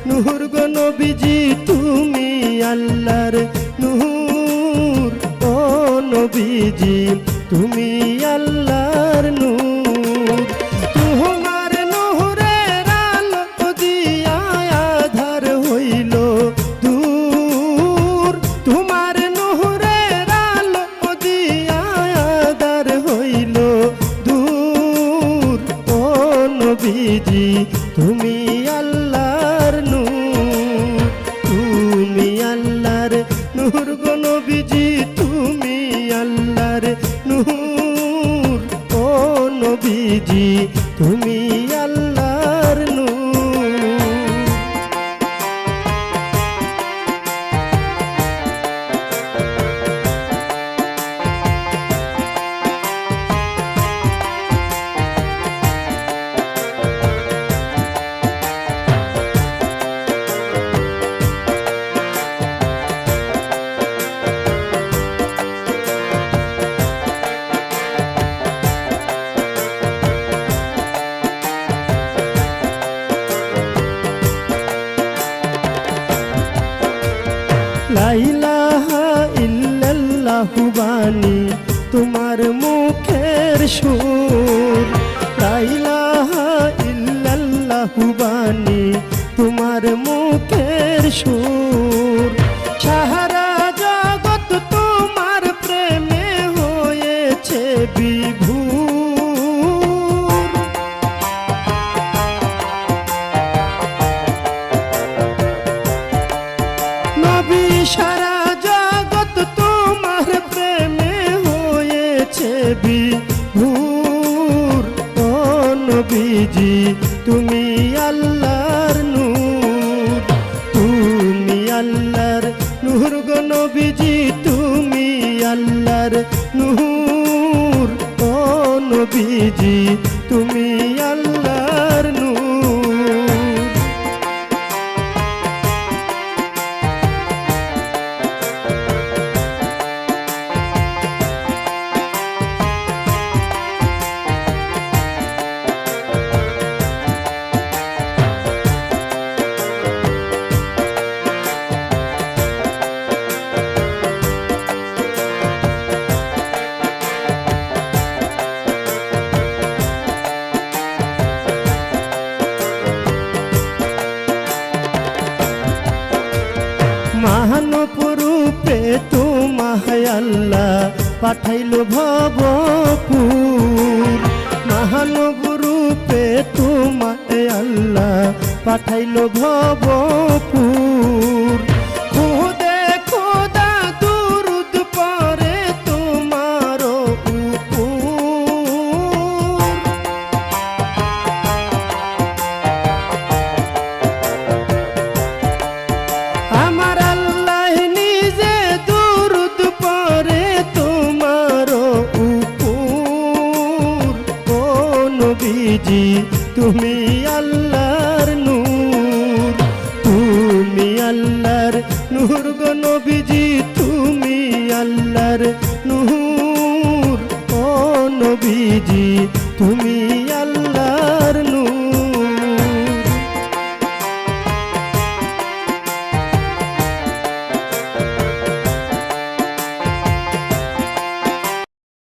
নূর গো নবীজি তুমি আল্লাহর নূর ও নবীজি তুমি আল্লাহর নূর তোমার নূরের আলো দিয়া আধার হইল দূর তোমার নূরের আলো দিয়া আধার হইল দূর ও নবীজি তুমি আল্লাহর নূর তুমি আল্লাহর নূর গো নবীজি তুমি আল্লাহর নূর ও নবীজি তুমি আল্লাহর নূর লা ইলাহা ইল্লাল্লাহু বাণী তোমার মুখের সুর লা ইলাহা ইল্লাল্লাহু বাণী তোমার মুখের সুর সারা জগৎ তোমার প্রেমে হয়েছে বিভোর নবী সারা জগৎ তোমার প্রেমে হয়েছে বিভোর ও নবীজি তুমি আল্লাহর নূর তুমি আল্লাহর নূর গো নবীজি তুমি আল্লাহর নূর ও নবীজি তুমি আল্লাহর নূর মানবরূপে তোমায় আল্লাহ পাঠাইল ভবপুর মানবরূপে তোমায় আল্লাহ পাঠাইল ভবপুর